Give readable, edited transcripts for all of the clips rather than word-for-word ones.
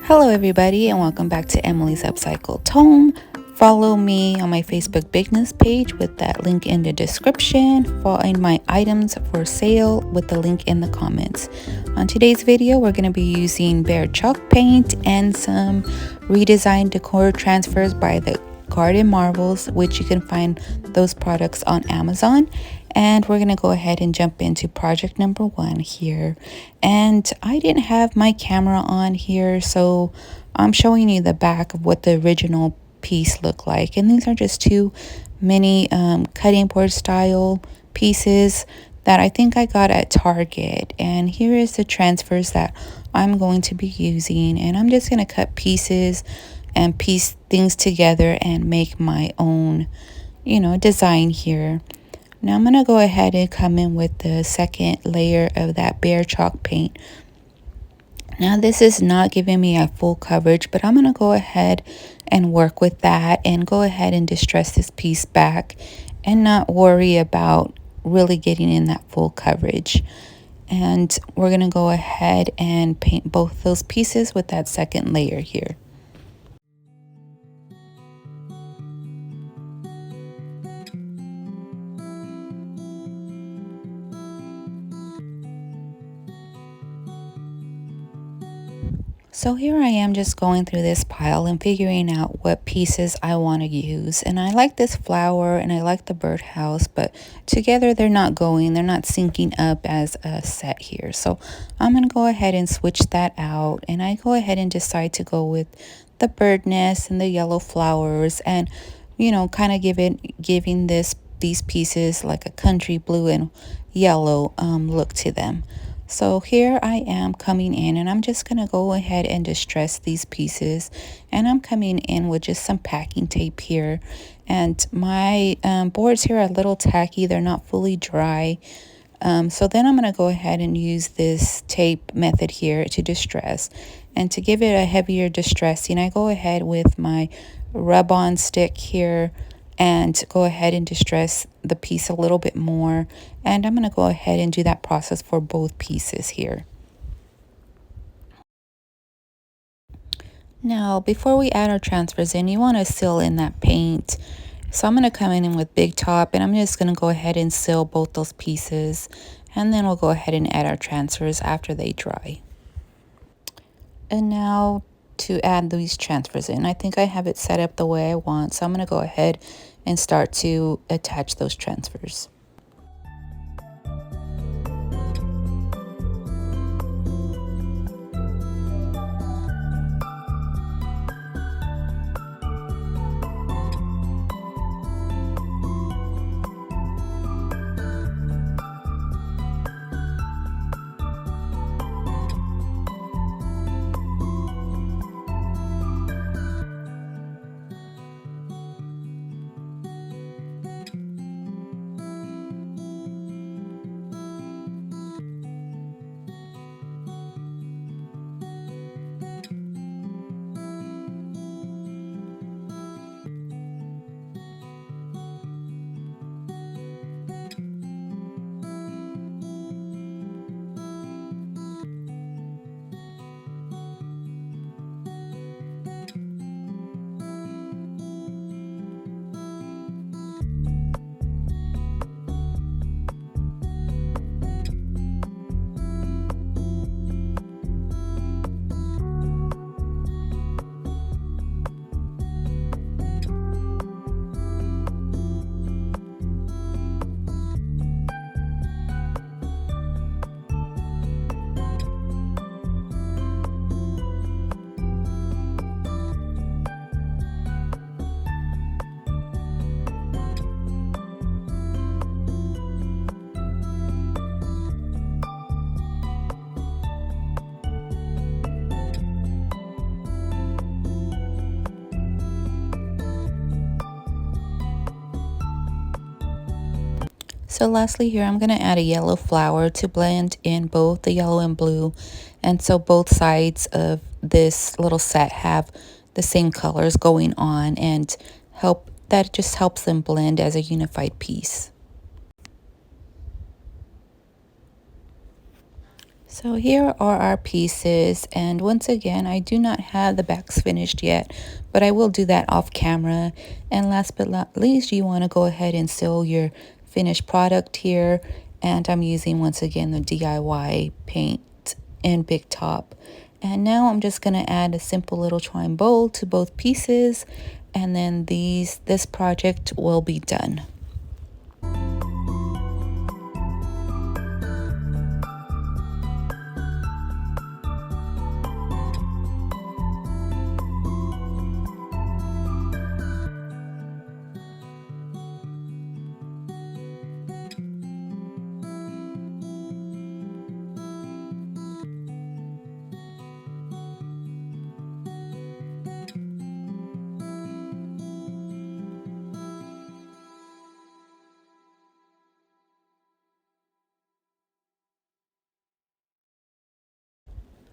Hello everybody and welcome back to Emily's Upcycled Home. Follow me on my Facebook business page with that link in the description. Find my items for sale with the link in the comments. On today's video, we're going to be using bare chalk paint and some redesigned decor transfers by the Garden Marvels, which you can find those products on Amazon. And we're going to go ahead and jump into project number 1 here. And I didn't have my camera on here, so I'm showing you the back of what the original piece looked like. And these are just two mini cutting board style pieces that I think I got at Target. And here is the transfers that I'm going to be using. And I'm just going to cut pieces and piece things together and make my own, design here. Now I'm going to go ahead and come in with the second layer of that bare chalk paint. Now this is not giving me a full coverage, but I'm going to go ahead and work with that and go ahead and distress this piece back and not worry about really getting in that full coverage. And we're going to go ahead and paint both those pieces with that second layer here. So here I am just going through this pile and figuring out what pieces I want to use. And I like this flower and I like the birdhouse, but together they're not syncing up as a set here. So I'm going to go ahead and switch that out. And I go ahead and decide to go with the bird nest and the yellow flowers and, kind of giving these pieces like a country blue and yellow look to them. So here I am coming in and I'm just going to go ahead and distress these pieces, and I'm coming in with just some packing tape here, and my boards here are a little tacky, they're not fully dry. So then I'm going to go ahead and use this tape method here to distress, and to give it a heavier distressing I go ahead with my rub-on stick here and go ahead and distress the piece a little bit more. And I'm going to go ahead and do that process for both pieces here. Now, before we add our transfers in, you want to seal in that paint. So I'm going to come in with Big Top, and I'm just going to go ahead and seal both those pieces. And then we'll go ahead and add our transfers after they dry. And now to add these transfers in, I think I have it set up the way I want. So I'm going to go ahead and start to attach those transfers. So lastly here, I'm going to add a yellow flower to blend in both the yellow and blue. And so both sides of this little set have the same colors going on, and that just helps them blend as a unified piece. So here are our pieces, and once again, I do not have the backs finished yet, but I will do that off camera. And last but not least, you want to go ahead and seal your finished product here, and I'm using once again the DIY paint and Big Top. And now I'm just going to add a simple little twine bowl to both pieces, and then this project will be done.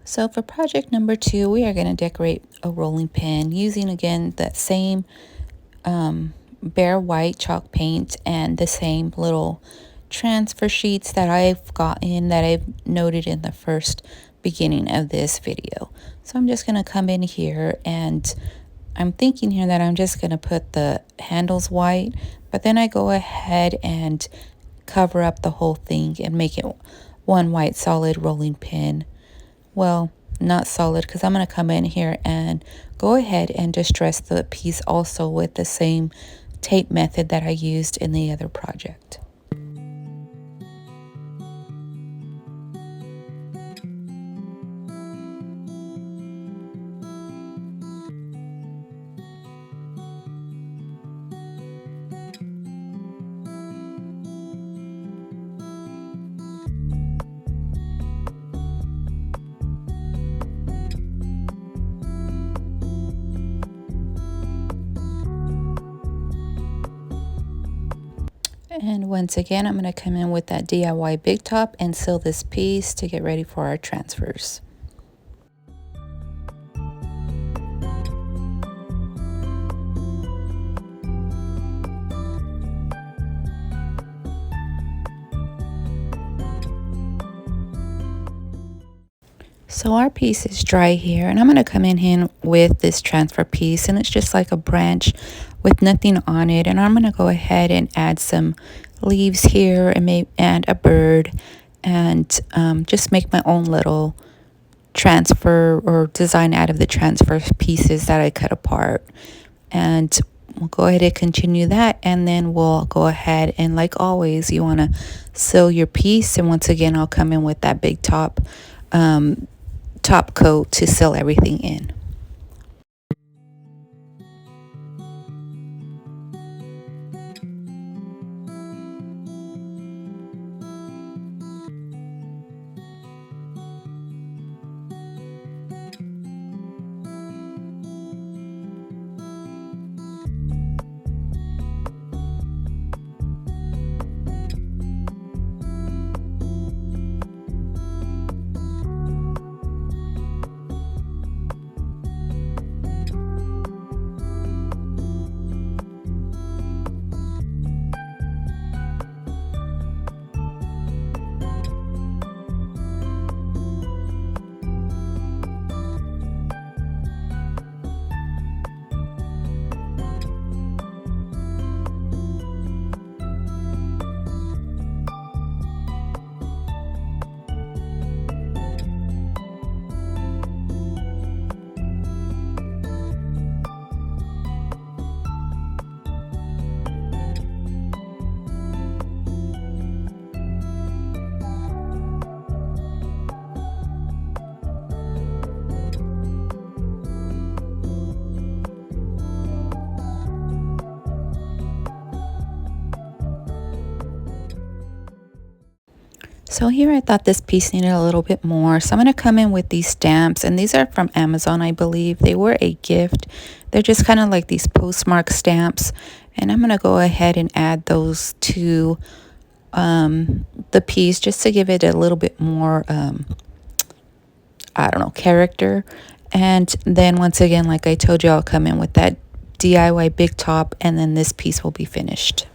So for project number 2, we are going to decorate a rolling pin using again that same bare white chalk paint and the same little transfer sheets that I've gotten that I've noted in the first beginning of this video. So I'm just going to come in here, and I'm thinking here that I'm just going to put the handles white, but then I go ahead and cover up the whole thing and make it one white solid rolling pin. Well, not solid, because I'm going to come in here and go ahead and distress the piece also with the same tape method that I used in the other project. And once again, I'm going to come in with that DIY Big Top and seal this piece to get ready for our transfers. So our piece is dry here, and I'm going to come in here with this transfer piece, and it's just like a branch with nothing on it. And I'm going to go ahead and add some leaves here and a bird, and just make my own little transfer or design out of the transfer pieces that I cut apart. And we'll go ahead and continue that, and then we'll go ahead and, like always, you want to seal your piece. And once again, I'll come in with that Big Top top coat to seal everything in. So here I thought this piece needed a little bit more. So I'm going to come in with these stamps, and these are from Amazon, I believe. They were a gift. They're just kind of like these postmark stamps. And I'm going to go ahead and add those to the piece just to give it a little bit more, I don't know, character. And then once again, like I told you, I'll come in with that DIY Big Top, and then this piece will be finished.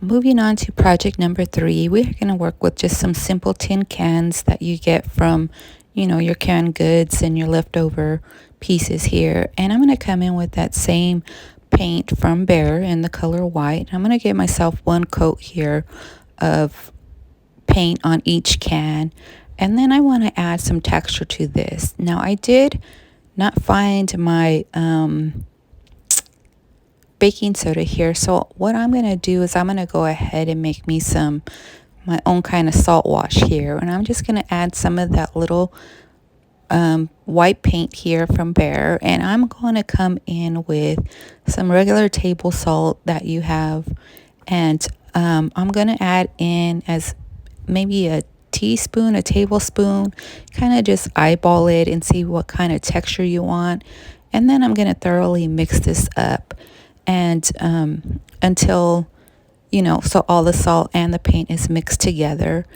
Moving on to project number 3, we're going to work with just some simple tin cans that you get from, your canned goods and your leftover pieces here. And I'm going to come in with that same paint from Behr in the color white. I'm going to give myself 1 coat here of paint on each can. And then I want to add some texture to this. Now, I did not find my baking soda here, so what I'm going to do is I'm going to go ahead and make me my own kind of salt wash here, and I'm just going to add some of that little white paint here from Behr, and I'm going to come in with some regular table salt that you have, and I'm going to add in as maybe a teaspoon, a tablespoon, kind of just eyeball it and see what kind of texture you want. And then I'm going to thoroughly mix this up and until, so all the salt and the paint is mixed together.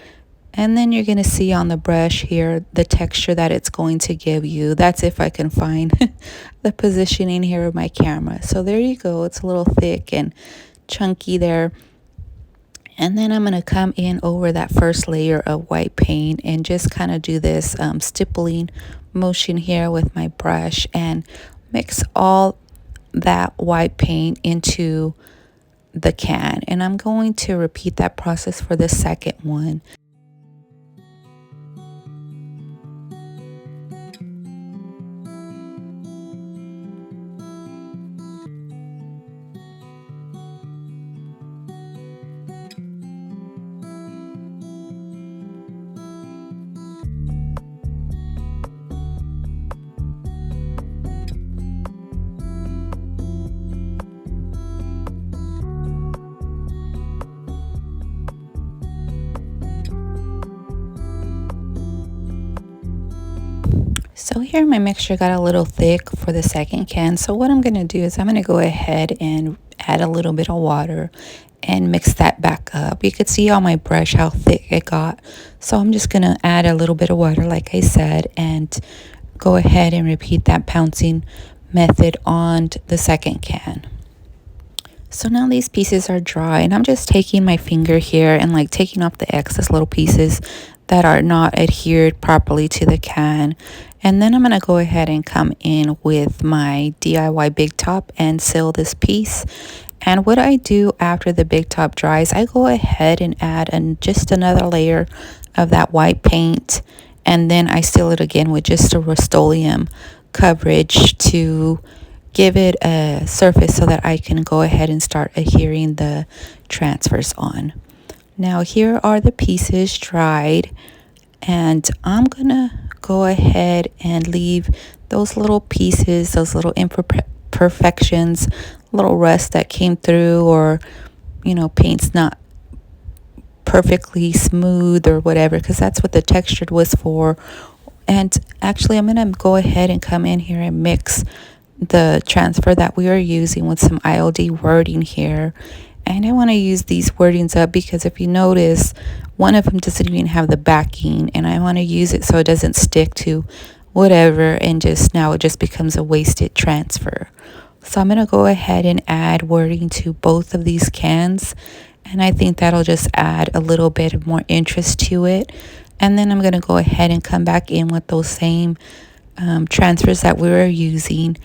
And then you're going to see on the brush here the texture that it's going to give you. That's if I can find the positioning here of my camera. So there you go. It's a little thick and chunky there. And then I'm going to come in over that first layer of white paint and just kind of do this stippling motion here with my brush and mix all that white paint into the can. And I'm going to repeat that process for the second one. So here my mixture got a little thick for the second can. So what I'm going to do is I'm going to go ahead and add a little bit of water and mix that back up. You could see on my brush how thick it got. So I'm just going to add a little bit of water like I said and go ahead and repeat that pouncing method on the second can. So now these pieces are dry and I'm just taking my finger here and like taking off the excess little pieces that are not adhered properly to the can. And then I'm going to go ahead and come in with my DIY Big Top and seal this piece. And what I do after the Big Top dries, I go ahead and add just another layer of that white paint. And then I seal it again with just a Rust-Oleum coverage to give it a surface so that I can go ahead and start adhering the transfers on. Now here are the pieces dried, and I'm gonna go ahead and leave those little pieces, those little imperfections, little rust that came through, or paint's not perfectly smooth or whatever, because that's what the textured was for. And actually I'm gonna go ahead and come in here and mix the transfer that we are using with some ILD wording here. And I want to use these wordings up because if you notice, one of them doesn't even have the backing, and I want to use it so it doesn't stick to whatever and just now it just becomes a wasted transfer. So I'm going to go ahead and add wording to both of these cans, and I think that'll just add a little bit of more interest to it. And then I'm going to go ahead and come back in with those same transfers that we were using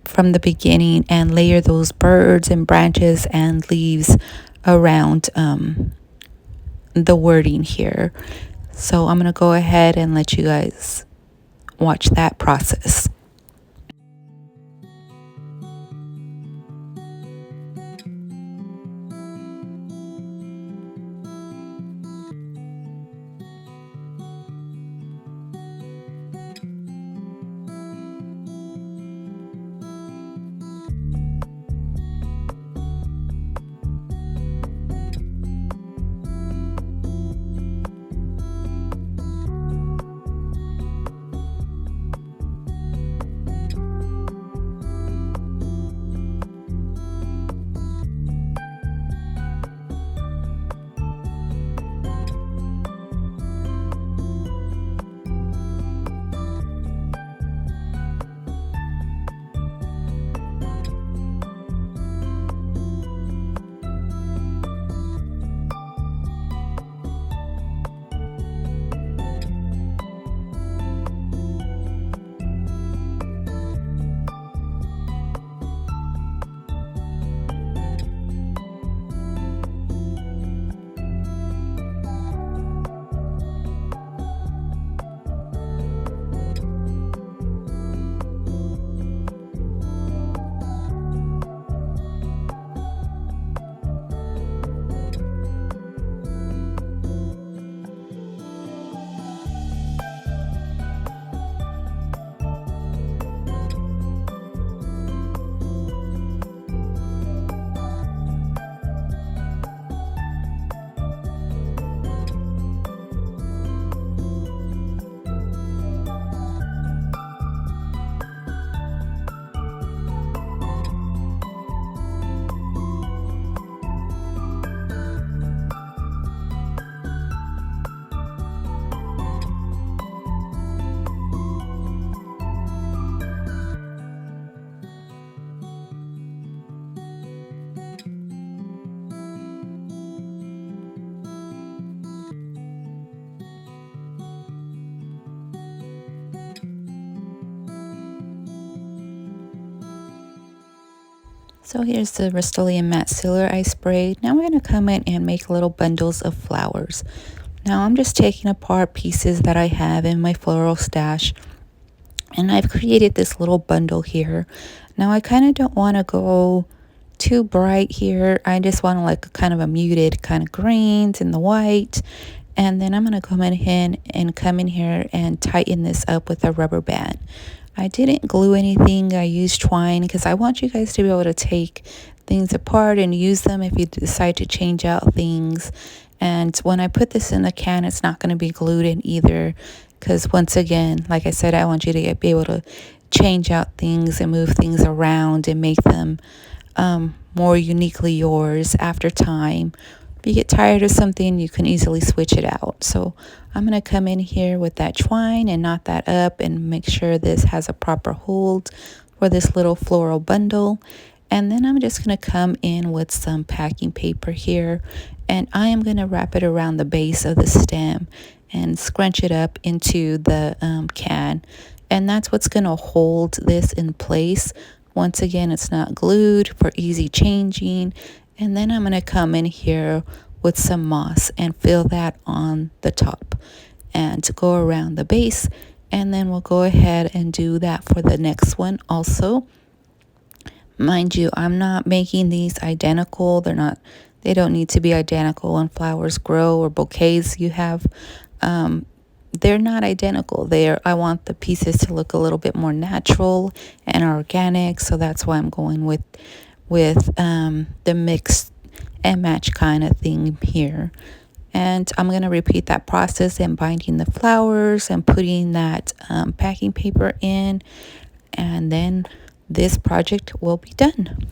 from the beginning and layer those birds and branches and leaves around the wording here. So I'm going to go ahead and let you guys watch that process. So here's the Rust-Oleum matte sealer I sprayed. Now we're going to come in and make little bundles of flowers. Now I'm just taking apart pieces that I have in my floral stash, and I've created this little bundle here. Now I kind of don't want to go too bright here. I just want like a kind of a muted kind of greens and the white. And then I'm going to come in here and tighten this up with a rubber band. I didn't glue anything. I used twine because I want you guys to be able to take things apart and use them if you decide to change out things. And when I put this in the can, it's not going to be glued in either, because once again, like I said, I want you to be able to change out things and move things around and make them more uniquely yours after time. If you get tired of something, you can easily switch it out. So I'm going to come in here with that twine and knot that up and make sure this has a proper hold for this little floral bundle. And then I'm just going to come in with some packing paper here, and I am going to wrap it around the base of the stem and scrunch it up into the can. And that's what's going to hold this in place. Once again, it's not glued for easy changing. And then I'm going to come in here with some moss and fill that on the top and go around the base. And then we'll go ahead and do that for the next one also. Mind you, I'm not making these identical. They don't need to be identical when flowers grow or bouquets you have. They're not identical. I want the pieces to look a little bit more natural and organic. So that's why I'm going with the mix and match kind of thing here. And I'm going to repeat that process and binding the flowers and putting that packing paper in. And then this project will be done.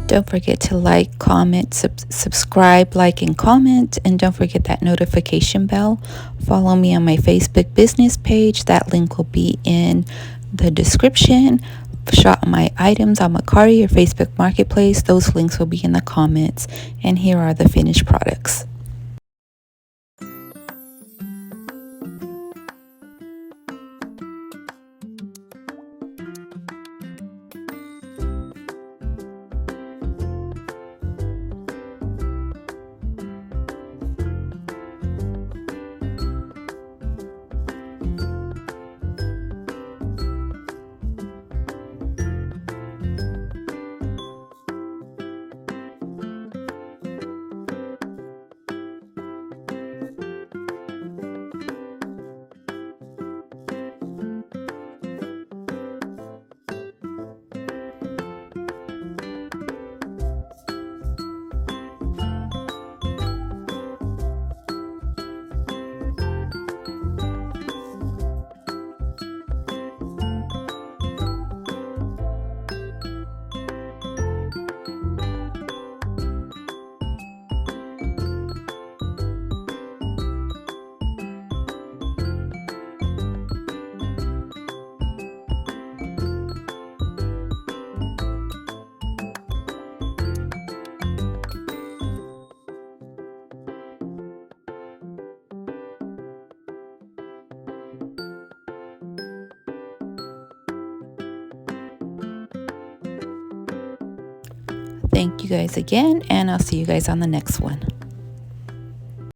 Don't forget to like, comment, subscribe, like, and comment. And don't forget that notification bell. Follow me on my Facebook business page. That link will be in the description. Shop my items on Mercari or Facebook Marketplace. Those links will be in the comments. And here are the finished products. Thank you guys again, and I'll see you guys on the next one.